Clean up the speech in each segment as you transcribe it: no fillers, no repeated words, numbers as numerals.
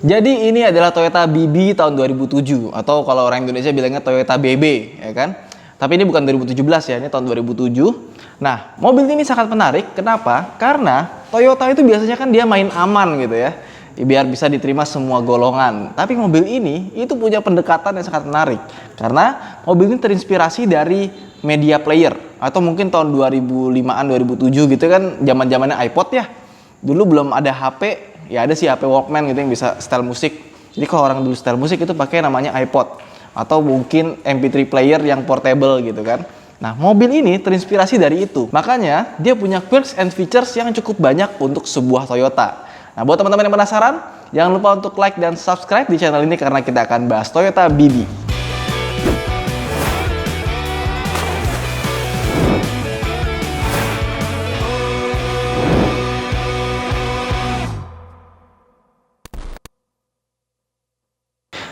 Jadi ini adalah Toyota BB tahun 2007 atau kalau orang Indonesia bilangnya Toyota BB, ya kan? Tapi ini bukan 2017 ya, ini tahun 2007. Nah, mobil ini sangat menarik. Kenapa? Karena Toyota itu biasanya kan dia main aman gitu ya, biar bisa diterima semua golongan. Tapi mobil ini itu punya pendekatan yang sangat menarik karena mobil ini terinspirasi dari media player atau mungkin tahun 2005-an 2007 gitu kan, zaman-zamannya iPod ya. Dulu belum ada HP, ya ada sih HP Walkman gitu yang bisa setel musik. Jadi kalau orang dulu setel musik itu pakai namanya iPod atau mungkin MP3 player yang portable gitu kan. Nah, mobil ini terinspirasi dari itu. Makanya dia punya quirks and features yang cukup banyak untuk sebuah Toyota. Nah, buat teman-teman yang penasaran, jangan lupa untuk like dan subscribe di channel ini karena kita akan bahas Toyota BB.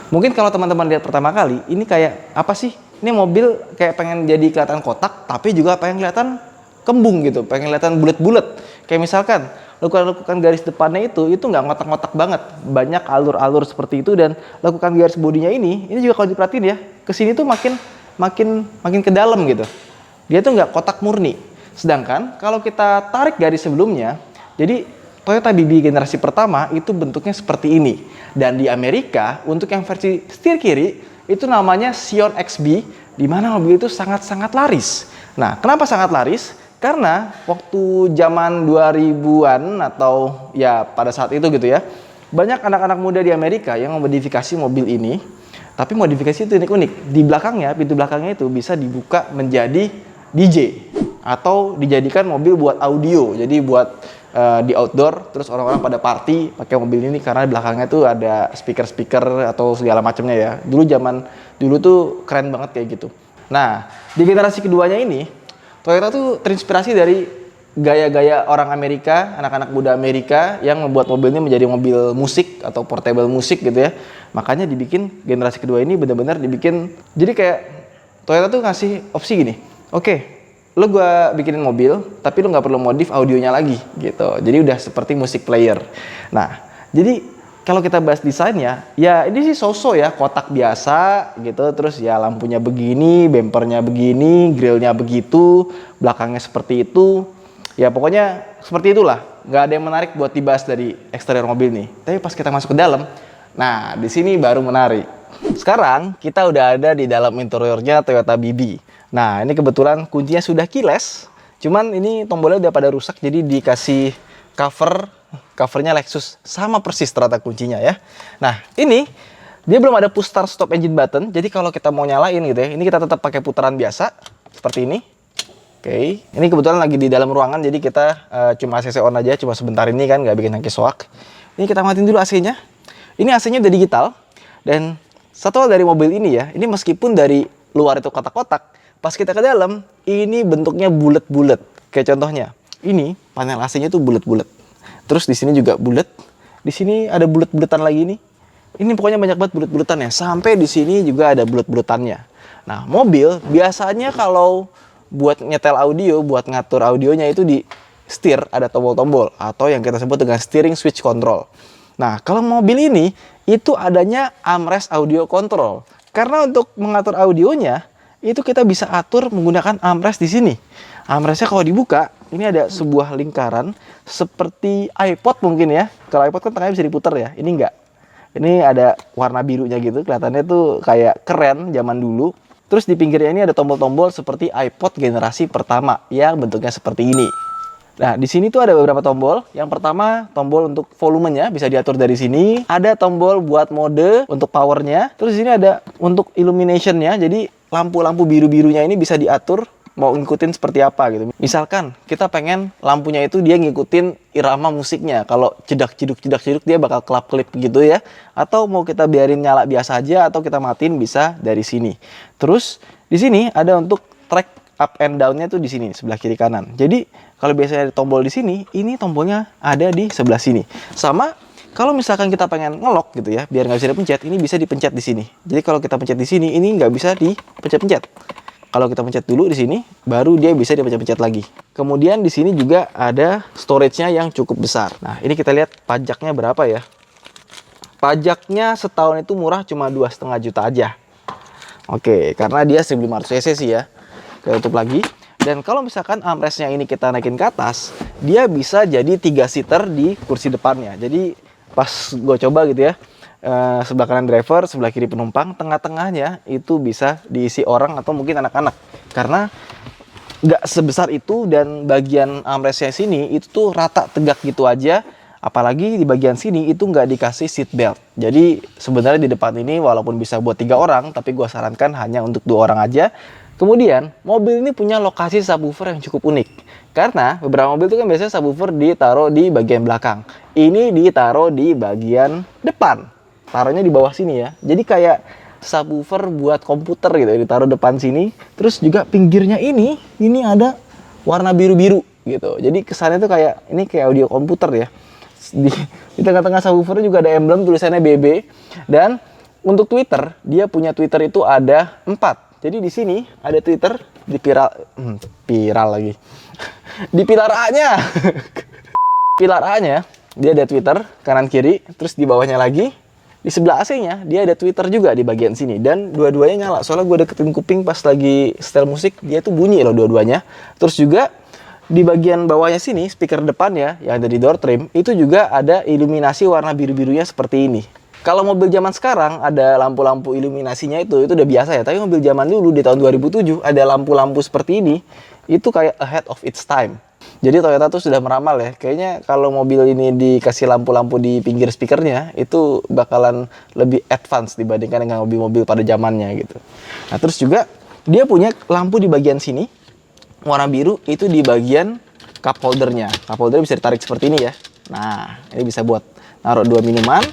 Mungkin kalau teman-teman lihat pertama kali, ini kayak apa sih? Ini mobil kayak pengen jadi kelihatan kotak, tapi juga pengen kelihatan kembung gitu, pengen kelihatan bulat-bulat. Kayak misalkan lekukan garis depannya itu nggak ngotak-ngotak banget, banyak alur-alur seperti itu, dan lekukan garis bodinya ini juga kalau diperhatiin ya, kesini tuh makin ke dalam gitu. Dia tuh nggak kotak murni. Sedangkan kalau kita tarik garis sebelumnya, jadi Toyota BB generasi pertama itu bentuknya seperti ini. Dan di Amerika, untuk yang versi setir kiri, itu namanya Scion XB, di mana mobil itu sangat-sangat laris. Nah, kenapa sangat laris? Karena waktu zaman 2000-an atau ya pada saat itu gitu ya, banyak anak-anak muda di Amerika yang memodifikasi mobil ini, tapi modifikasi itu unik-unik. Di belakangnya, pintu belakangnya itu bisa dibuka menjadi DJ atau dijadikan mobil buat audio. Jadi buat di outdoor, terus orang-orang pada party pakai mobil ini karena di belakangnya tuh ada speaker-speaker atau segala macamnya ya. Dulu tuh keren banget kayak gitu. Nah, di generasi keduanya ini Toyota tuh terinspirasi dari gaya-gaya orang Amerika, anak-anak muda Amerika yang membuat mobil ini menjadi mobil musik atau portable musik gitu ya. Makanya dibikin generasi kedua ini benar-benar dibikin, jadi kayak Toyota tuh ngasih opsi gini. Oke, lo gue bikinin mobil, tapi lo nggak perlu modif audionya lagi gitu. Jadi udah seperti musik player. Nah, jadi kalau kita bahas desainnya, ya ini sih so-so ya, kotak biasa gitu. Terus ya lampunya begini, bempernya begini, grillnya begitu, belakangnya seperti itu. Ya pokoknya seperti itulah. Nggak ada yang menarik buat dibahas dari eksterior mobil nih. Tapi pas kita masuk ke dalam, nah di sini baru menarik. Sekarang kita udah ada di dalam interiornya Toyota BB. Nah, ini kebetulan kuncinya sudah keyless, cuman ini tombolnya udah pada rusak, jadi dikasih covernya Lexus, sama persis ternyata kuncinya ya. Nah, ini dia belum ada push start stop engine button, jadi kalau kita mau nyalain gitu ya, ini kita tetap pakai putaran biasa, seperti ini. Oke, ini kebetulan lagi di dalam ruangan, jadi kita cuma ACC on aja, cuma sebentar ini kan, nggak bikin yang kiswak. Ini kita matiin dulu AC-nya. Ini AC-nya udah digital, dan satu hal dari mobil ini ya, ini meskipun dari luar itu kotak-kotak, pas kita ke dalam, ini bentuknya bulat-bulat. Kayak contohnya, ini panel AC-nya tuh bulat-bulat. Terus di sini juga bulat. Di sini ada bulat-bulatan lagi nih. Ini pokoknya banyak banget bulat-bulatannya. Sampai di sini juga ada bulat-bulatannya. Nah, mobil biasanya kalau buat nyetel audio, buat ngatur audionya itu di setir ada tombol-tombol atau yang kita sebut dengan steering switch control. Nah, kalau mobil ini itu adanya armrest audio control. Karena untuk mengatur audionya itu kita bisa atur menggunakan armrest di sini. Armrestnya kalau dibuka, ini ada sebuah lingkaran seperti iPod mungkin ya. Kalau iPod kan tengahnya bisa diputar ya, ini enggak. Ini ada warna birunya gitu, kelihatannya tuh kayak keren zaman dulu. Terus di pinggirnya ini ada tombol-tombol seperti iPod generasi pertama yang bentuknya seperti ini. Nah, di sini tuh ada beberapa tombol. Yang pertama, tombol untuk volumenya bisa diatur dari sini. Ada tombol buat mode untuk powernya. Terus di sini ada untuk illuminationnya. Jadi lampu-lampu biru-birunya ini bisa diatur mau ngikutin seperti apa gitu. Misalkan kita pengen lampunya itu dia ngikutin irama musiknya. Kalau jedak-jeduk dia bakal kelap-kelip gitu ya. Atau mau kita biarin nyala biasa aja atau kita matiin bisa dari sini. Terus di sini ada untuk track up and down-nya tuh di sini sebelah kiri kanan. Jadi kalau biasanya ada tombol di sini, ini tombolnya ada di sebelah sini. Sama kalau misalkan kita pengen ngelok gitu ya, biar nggak bisa dipencet, ini bisa dipencet di sini. Jadi kalau kita pencet di sini, ini nggak bisa dipencet-pencet. Kalau kita pencet dulu di sini, baru dia bisa dipencet-pencet lagi. Kemudian di sini juga ada storage-nya yang cukup besar. Nah, ini kita lihat pajaknya berapa ya. pajaknya setahun itu murah, cuma 2,5 juta aja. Oke, karena dia 1500 cc sih ya. Kita tutup lagi. Dan kalau misalkan armrestnya ini kita naikin ke atas, dia bisa jadi 3 seater di kursi depannya. Jadi pas gue coba gitu ya, sebelah kanan driver, sebelah kiri penumpang, tengah-tengahnya itu bisa diisi orang atau mungkin anak-anak. Karena nggak sebesar itu, dan bagian armrestnya sini itu tuh rata tegak gitu aja. Apalagi di bagian sini itu nggak dikasih seat belt. Jadi sebenarnya di depan ini walaupun bisa buat 3 orang, tapi gue sarankan hanya untuk 2 orang aja. Kemudian mobil ini punya lokasi subwoofer yang cukup unik. Karena beberapa mobil itu kan biasanya subwoofer ditaruh di bagian belakang. Ini ditaruh di bagian depan. Taruhnya di bawah sini ya. Jadi kayak subwoofer buat komputer gitu, ditaruh depan sini. Terus juga pinggirnya ini ada warna biru-biru gitu. Jadi kesannya tuh kayak ini kayak audio komputer ya. Di tengah-tengah subwoofer juga ada emblem tulisannya BB. Dan untuk Twitter, dia punya Twitter itu ada 4. Jadi di sini ada Twitter, di viral lagi. Di pilar A-nya. Pilar A-nya dia ada Twitter kanan kiri, terus di bawahnya lagi di sebelah AC-nya dia ada Twitter juga di bagian sini, dan dua-duanya nyala. Soalnya gue deketin kuping pas lagi setel musik, dia tuh bunyi loh dua-duanya. Terus juga di bagian bawahnya sini, speaker depannya yang ada di door trim, itu juga ada iluminasi warna biru-birunya seperti ini. Kalau mobil zaman sekarang ada lampu-lampu iluminasinya itu udah biasa ya. Tapi mobil zaman dulu di tahun 2007 ada lampu-lampu seperti ini, itu kayak ahead of its time. Jadi Toyota tuh sudah meramal ya. Kayaknya kalau mobil ini dikasih lampu-lampu di pinggir speakernya, itu bakalan lebih advance dibandingkan dengan mobil-mobil pada zamannya gitu. Nah terus juga dia punya lampu di bagian sini, warna biru, itu di bagian cup holdernya. Cup holder bisa ditarik seperti ini ya. Nah ini bisa buat naruh 2 minuman.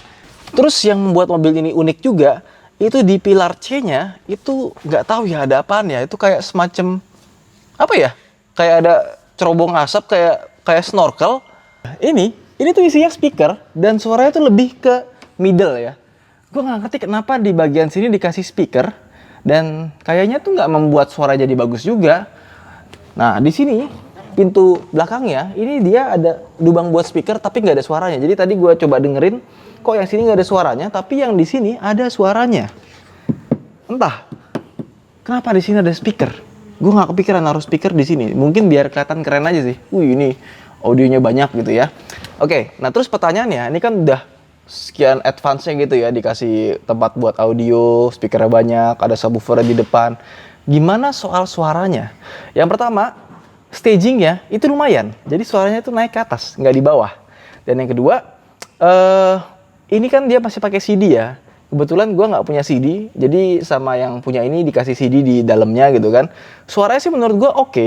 Terus yang membuat mobil ini unik juga, itu di pilar C-nya itu nggak tahu ya ada apaan ya. Itu kayak semacam apa ya? Kayak ada cerobong asap kayak snorkel. Ini tuh isinya speaker dan suaranya tuh lebih ke middle ya. Gue nggak ngerti kenapa di bagian sini dikasih speaker dan kayaknya tuh nggak membuat suara jadi bagus juga. Nah di sini pintu belakangnya ini dia ada lubang buat speaker tapi nggak ada suaranya. Jadi tadi gue coba dengerin, kok yang sini nggak ada suaranya, tapi yang di sini ada suaranya. Entah kenapa di sini ada speaker. Gue nggak kepikiran naruh speaker di sini. Mungkin biar kelihatan keren aja sih. Ini audionya banyak gitu ya. Oke, nah terus pertanyaannya, ini kan udah sekian advance-nya gitu ya, dikasih tempat buat audio, speakernya banyak, ada subwoofer di depan. Gimana soal suaranya? Yang pertama, stagingnya itu lumayan. Jadi suaranya tuh naik ke atas, nggak di bawah. Dan yang kedua, ini kan dia masih pakai CD ya. Kebetulan gue nggak punya CD, jadi sama yang punya ini dikasih CD di dalamnya gitu kan. Suaranya sih menurut gue oke,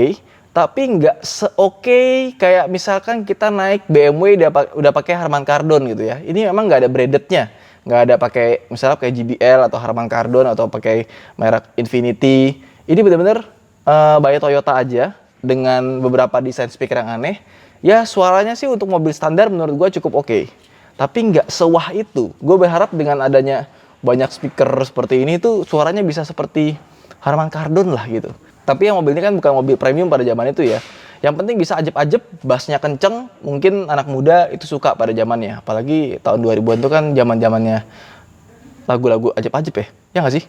tapi nggak se-oke kayak misalkan kita naik BMW udah pakai Harman Kardon gitu ya. Ini memang nggak ada brandednya, nggak ada pakai misalnya kayak JBL atau Harman Kardon atau pakai merek Infinity. Ini bener-bener by Toyota aja dengan beberapa desain speaker yang aneh. Ya suaranya sih untuk mobil standar menurut gue cukup oke. Tapi nggak sewah itu. Gue berharap dengan adanya banyak speaker seperti ini tuh suaranya bisa seperti Harman Kardon lah gitu. Tapi yang mobil ini kan bukan mobil premium pada zaman itu ya. Yang penting bisa ajeb-ajeb, bassnya kenceng. Mungkin anak muda itu suka pada zamannya. Apalagi tahun 2000-an tuh kan zaman-zamannya lagu-lagu ajeb-ajeb ya. Ya nggak sih?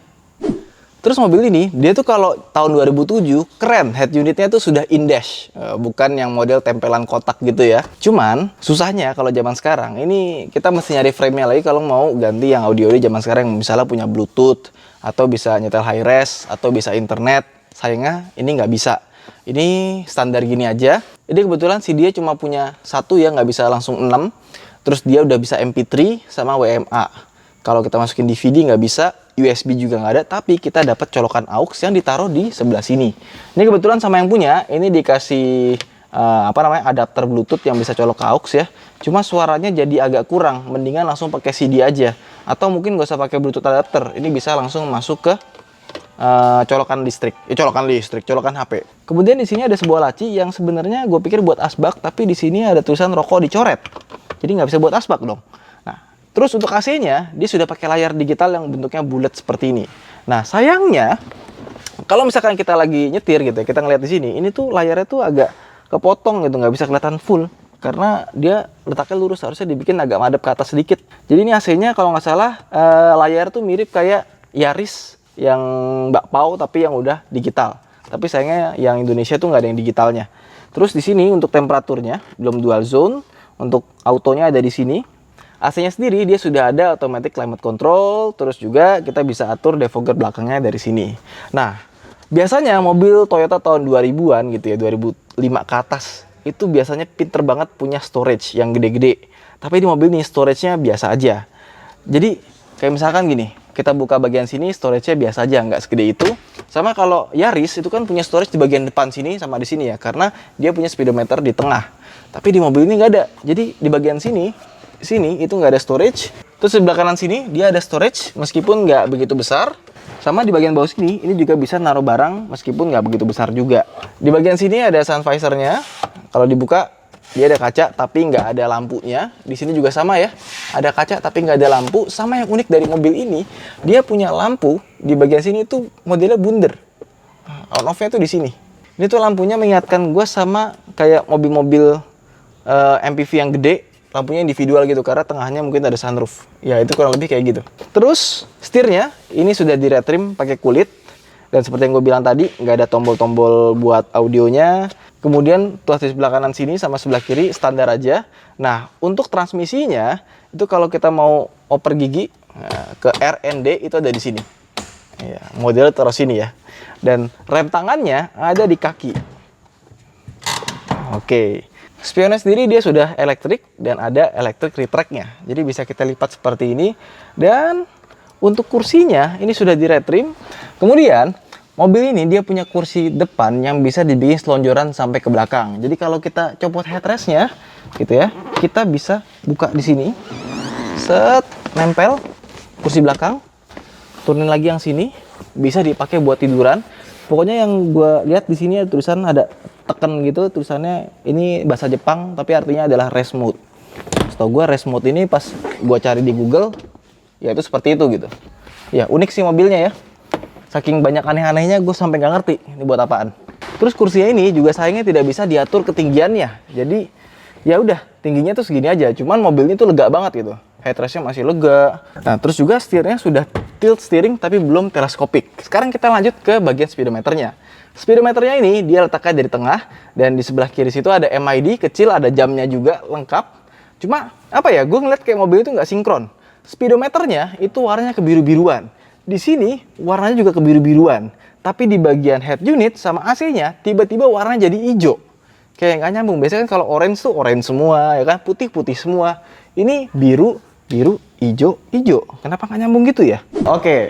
Terus mobil ini, dia tuh kalau tahun 2007, keren. Head unitnya tuh sudah in-dash. Bukan yang model tempelan kotak gitu ya. Cuman, susahnya kalau zaman sekarang, ini kita mesti nyari frame-nya lagi kalau mau ganti yang audio di zaman sekarang. Misalnya punya Bluetooth, atau bisa nyetel high-res, atau bisa internet. Sayangnya, ini nggak bisa. Ini standar gini aja. Jadi kebetulan sih dia cuma punya satu ya, nggak bisa langsung 6. Terus dia udah bisa MP3 sama WMA. Kalau kita masukin DVD nggak bisa, USB juga nggak ada, tapi kita dapat colokan aux yang ditaruh di sebelah sini. Ini kebetulan sama yang punya, ini dikasih adapter Bluetooth yang bisa colok ke aux ya. Cuma suaranya jadi agak kurang, mendingan langsung pakai CD aja. Atau mungkin nggak usah pakai Bluetooth adapter, ini bisa langsung masuk ke colokan HP. Kemudian di sini ada sebuah laci yang sebenarnya gue pikir buat asbak, tapi di sini ada tulisan rokok dicoret. Jadi nggak bisa buat asbak dong. Terus untuk AC-nya, dia sudah pakai layar digital yang bentuknya bulat seperti ini. Nah, sayangnya, kalau misalkan kita lagi nyetir gitu ya, kita ngeliat di sini, ini tuh layarnya tuh agak kepotong gitu, nggak bisa kelihatan full. karena dia letaknya lurus, harusnya dibikin agak madep ke atas sedikit. Jadi ini AC-nya kalau nggak salah layar tuh mirip kayak Yaris yang bakpao tapi yang udah digital. Tapi sayangnya yang Indonesia tuh nggak ada yang digitalnya. Terus di sini untuk temperaturnya belum dual zone, untuk autonya ada di sini. AC-nya sendiri dia sudah ada automatic climate control, terus juga kita bisa atur defogger belakangnya dari sini. Nah, biasanya mobil Toyota tahun 2000-an gitu ya, 2005 ke atas, itu biasanya pinter banget punya storage yang gede-gede. Tapi di mobil ini storage-nya biasa aja. Jadi kayak misalkan gini, kita buka bagian sini storage-nya biasa aja, nggak segede itu. Sama kalau Yaris itu kan punya storage di bagian depan sini sama di sini ya, karena dia punya speedometer di tengah. Tapi di mobil ini nggak ada. Jadi di bagian sini itu nggak ada storage. Terus di sebelah kanan sini dia ada storage meskipun nggak begitu besar. Sama di bagian bawah sini, ini juga bisa naruh barang meskipun nggak begitu besar juga. Di bagian sini ada sun visor-nya. Kalau dibuka, dia ada kaca tapi nggak ada lampunya. Di sini juga sama ya, ada kaca tapi nggak ada lampu. Sama yang unik dari mobil ini, dia punya lampu di bagian sini tuh modelnya bunder. On off-nya tuh di sini. Ini tuh lampunya mengingatkan gue sama kayak mobil-mobil MPV yang gede. Lampunya individual gitu, karena tengahnya mungkin ada sunroof. Ya, itu kurang lebih kayak gitu. Terus, setirnya ini sudah di-retrim pakai kulit. Dan seperti yang gue bilang tadi, nggak ada tombol-tombol buat audionya. Kemudian, tuas di sebelah kanan sini sama sebelah kiri standar aja. Nah, untuk transmisinya, itu kalau kita mau oper gigi ke RND, itu ada di sini. Ya, model taruh sini ya. Dan rem tangannya ada di kaki. Oke. Spionnya sendiri dia sudah elektrik dan ada electric retract-nya. Jadi bisa kita lipat seperti ini. Dan untuk kursinya ini sudah di-retrim. Kemudian mobil ini dia punya kursi depan yang bisa dibikin selonjoran sampai ke belakang. Jadi kalau kita copot headrest-nya gitu ya, kita bisa buka di sini. Set, nempel kursi belakang. Turunin lagi yang sini, bisa dipakai buat tiduran. Pokoknya yang gue lihat di sini ada tulisan, ada tekan gitu tulisannya, ini bahasa Jepang tapi artinya adalah rest mode. Setahu gue rest mode ini pas gue cari di Google ya itu seperti itu gitu. Ya unik sih mobilnya ya. Saking banyak aneh-anehnya gue sampai nggak ngerti ini buat apaan. Terus kursinya ini juga sayangnya tidak bisa diatur ketinggiannya. Jadi ya udah tingginya tuh segini aja. Cuman mobilnya tuh lega banget gitu. Headrest-nya masih lega. Nah terus juga setirnya sudah tilt steering tapi belum teleskopik. Sekarang kita lanjut ke bagian speedometernya. Speedometernya ini dia letaknya dari tengah dan di sebelah kiri situ ada MID kecil, ada jamnya juga lengkap. Cuma apa ya, gue ngeliat kayak mobil itu nggak sinkron. Speedometernya itu warnanya kebiru-biruan. Di sini warnanya juga kebiru-biruan. Tapi di bagian head unit sama AC-nya tiba-tiba warnanya jadi hijau. Kayak nggak nyambung. Biasanya kan kalau orange tuh orange semua, ya kan, putih-putih semua. Ini biru, hijau. Kenapa nggak nyambung gitu ya? Oke.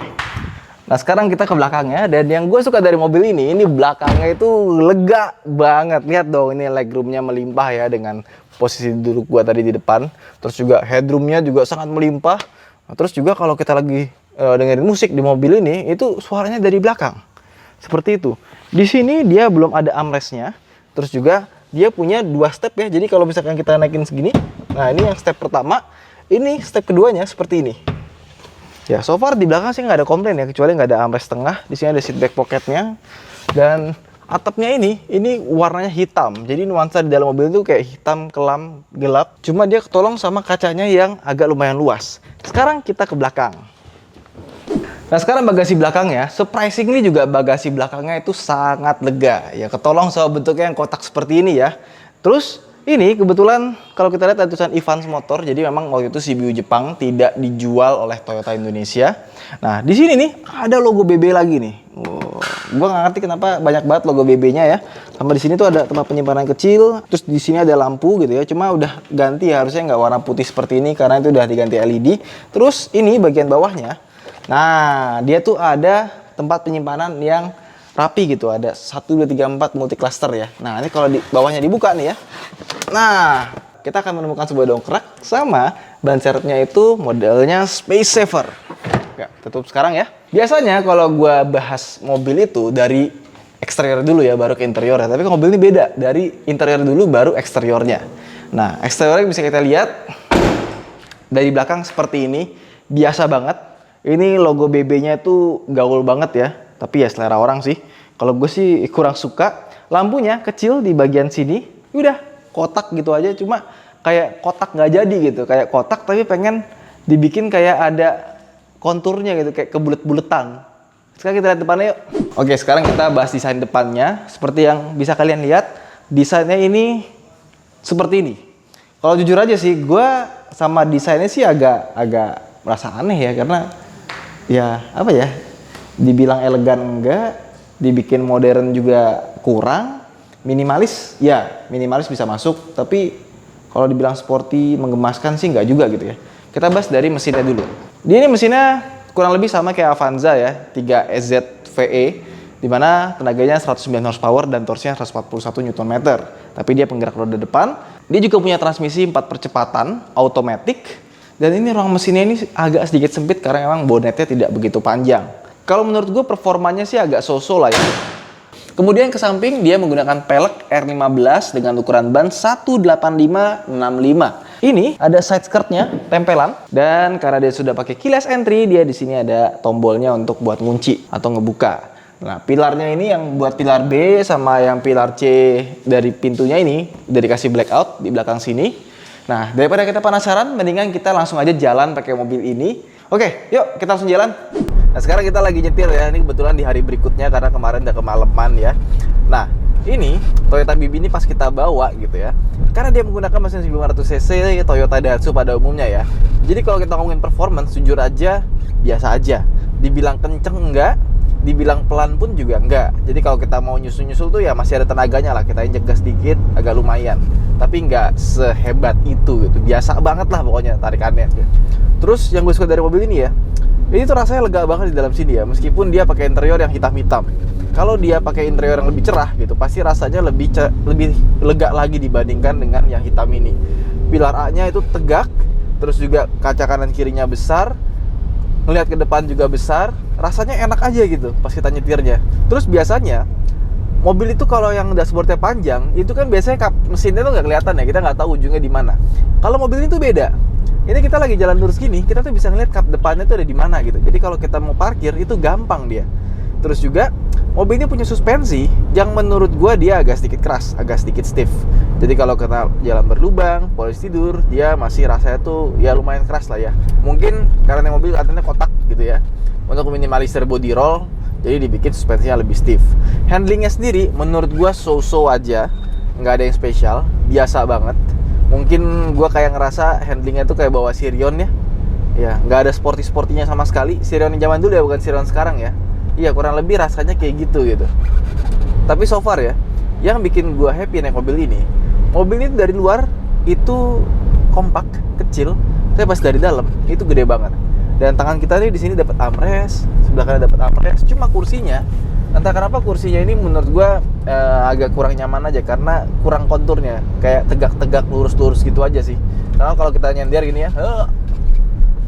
Nah sekarang kita ke belakangnya, dan yang gue suka dari mobil ini belakangnya itu lega banget. Lihat dong, ini legroomnya melimpah ya dengan posisi duduk gue tadi di depan. Terus juga headroomnya juga sangat melimpah. Nah, terus juga kalau kita lagi dengerin musik di mobil ini, itu suaranya dari belakang. Seperti itu. Di sini dia belum ada armrestnya. Terus juga dia punya 2 step ya. Jadi kalau misalkan kita naikin segini, nah ini yang step pertama. Ini step keduanya seperti ini. Ya, so far di belakang sih nggak ada komplain ya, kecuali nggak ada armrest tengah. Di sini ada seat back pocketnya. Dan atapnya ini warnanya hitam. Jadi nuansa di dalam mobil itu kayak hitam, kelam, gelap. Cuma dia ketolong sama kacanya yang agak lumayan luas. Sekarang kita ke belakang. Nah sekarang bagasi belakangnya, surprisingly juga bagasi belakangnya itu sangat lega. Ya ketolong sama bentuknya yang kotak seperti ini ya. Terus ini kebetulan kalau kita lihat ada tulisan Evans Motor, jadi memang waktu itu CBU Jepang tidak dijual oleh Toyota Indonesia. Nah di sini nih ada logo BB lagi nih. Gua nggak ngerti kenapa banyak banget logo BB-nya ya. Sama di sini tuh ada tempat penyimpanan kecil, terus di sini ada lampu gitu ya. Cuma udah ganti ya, harusnya nggak warna putih seperti ini karena itu udah diganti LED. Terus ini bagian bawahnya, nah dia tuh ada tempat penyimpanan yang rapi gitu, ada 1, 2, 3, 4 multi cluster ya. Nah ini kalau di bawahnya dibuka nih ya, nah kita akan menemukan sebuah dongkrak sama ban serepnya itu modelnya Space Saver. Ya, tutup sekarang ya. Biasanya kalau gue bahas mobil itu dari eksterior dulu ya, baru ke interior ya. Tapi mobil ini beda, dari interior dulu baru eksteriornya. Nah eksteriornya bisa kita lihat dari belakang seperti ini, biasa banget. Ini logo BB-nya itu gaul banget ya. Tapi ya selera orang sih. Kalau gue sih kurang suka. Lampunya kecil di bagian sini. Udah, kotak gitu aja, cuma kayak kotak nggak jadi gitu, kayak kotak tapi pengen dibikin kayak ada konturnya gitu, kayak kebulet-buletan. Sekarang kita lihat depannya yuk. Oke, sekarang kita bahas desain depannya. Seperti yang bisa kalian lihat, desainnya ini seperti ini. Kalau jujur aja sih, gue sama desainnya sih agak merasa aneh ya, karena ya apa ya, dibilang elegan enggak, dibikin modern juga kurang, minimalis ya, minimalis bisa masuk, tapi kalau dibilang sporty, menggemaskan sih enggak juga gitu ya. Kita bahas dari mesinnya dulu. Dia ini mesinnya kurang lebih sama kayak Avanza ya, 3SZ VE, di mana tenaganya 109 horsepower dan torsinya 141 Nm. Tapi dia penggerak roda depan. Dia juga punya transmisi 4 percepatan, automatic. Dan ini ruang mesinnya ini agak sedikit sempit karena memang bonetnya tidak begitu panjang. Kalau menurut gue performanya sih agak so-so lah ya. Kemudian ke samping dia menggunakan pelek R15 dengan ukuran ban 18565. Ini ada side skirtnya tempelan, dan karena dia sudah pakai keyless entry, dia di sini ada tombolnya untuk buat ngunci atau ngebuka. Nah, pilarnya ini yang buat pilar B sama yang pilar C dari pintunya ini udah dikasih blackout di belakang sini. Nah, daripada kita penasaran, mendingan kita langsung aja jalan pakai mobil ini. Oke, yuk kita langsung jalan. Nah, sekarang kita lagi nyetir ya. Ini kebetulan di hari berikutnya karena kemarin udah kemalaman ya. Nah, ini Toyota BB ini pas kita bawa gitu ya, karena dia menggunakan mesin 1500cc Toyota Daihatsu pada umumnya ya. Jadi kalau kita ngomongin performance, jujur aja biasa aja. Dibilang kenceng enggak, dibilang pelan pun juga enggak. Jadi kalau kita mau nyusul-nyusul tuh ya masih ada tenaganya lah, kita injek gas dikit agak lumayan. Tapi enggak sehebat itu gitu. Biasa banget lah pokoknya tarikannya. Terus yang gue suka dari mobil ini ya, ini tuh rasanya lega banget di dalam sini ya, meskipun dia pakai interior yang hitam-hitam. Kalau dia pakai interior yang lebih cerah gitu, pasti rasanya lebih lega lagi dibandingkan dengan yang hitam ini. Pilar A-nya itu tegak, terus juga kaca kanan kirinya besar, ngelihat ke depan juga besar, rasanya enak aja gitu pas kita nyetirnya. Terus biasanya mobil itu kalau yang dashboardnya panjang, itu kan biasanya mesinnya tuh nggak kelihatan ya, kita nggak tahu ujungnya di mana. Kalau mobil ini tuh beda. Ini kita lagi jalan lurus gini, kita tuh bisa ngeliat kap depannya tuh ada di mana gitu. Jadi kalau kita mau parkir itu gampang dia. Terus juga mobil ini punya suspensi yang menurut gua dia agak sedikit keras, agak sedikit stiff. Jadi kalau kita jalan berlubang, polis tidur, dia masih rasanya tuh ya lumayan keras lah ya. Mungkin karena mobil katanya kotak gitu ya, untuk meminimalisir body roll, jadi dibikin suspensinya lebih stiff. Handlingnya sendiri menurut gua so-so aja, nggak ada yang spesial, biasa banget. Mungkin gua kayak ngerasa handlingnya tuh kayak bawa Sirion ya. Ya, nggak ada sporty-sportinya sama sekali. Sirion yang zaman dulu ya, bukan Sirion sekarang ya. Iya, kurang lebih rasanya kayak gitu. Tapi so far ya, yang bikin gua happy naik mobil ini dari luar itu kompak, kecil, tapi pas dari dalam itu gede banget. Dan tangan kita nih di sini dapat armrest, sebelah kanan dapat armrest. Cuma kursinya, entah kenapa kursinya ini menurut gua agak kurang nyaman aja karena kurang konturnya, kayak tegak-tegak lurus-lurus gitu aja sih. Karena kalau kita nyender gini ya,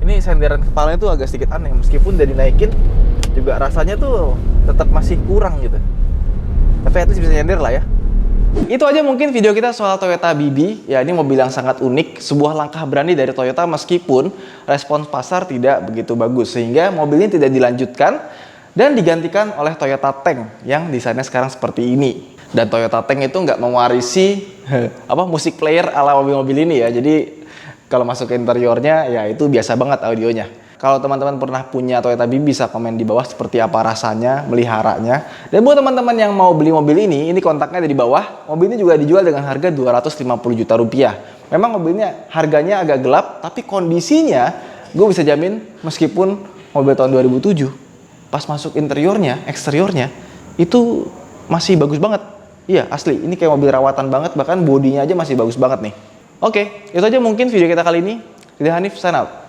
ini senderan kepalanya tuh agak sedikit aneh, meskipun udah dinaikin juga rasanya tuh tetap masih kurang gitu. Tapi at least bisa nyender lah ya. Itu aja mungkin video kita soal Toyota BB. Ya, ini mobil yang sangat unik, sebuah langkah berani dari Toyota meskipun respons pasar tidak begitu bagus, sehingga mobil ini tidak dilanjutkan dan digantikan oleh Toyota Tank yang desainnya sekarang seperti ini. Dan Toyota Tank itu nggak mewarisi musik player ala mobil-mobil ini ya. Jadi kalau masuk ke interiornya ya itu biasa banget audionya. Kalau teman-teman pernah punya Toyota BB bisa komen di bawah seperti apa rasanya meliharanya. Dan buat teman-teman yang mau beli mobil ini kontaknya ada di bawah. Mobil ini juga dijual dengan harga 250 juta rupiah. Memang mobilnya harganya agak gelap, tapi kondisinya gue bisa jamin meskipun mobil tahun 2007, pas masuk interiornya, eksteriornya itu masih bagus banget. Iya, asli. Ini kayak mobil rawatan banget, bahkan bodinya aja masih bagus banget nih. Oke, itu aja mungkin video kita kali ini. Saya Hanif, sign out.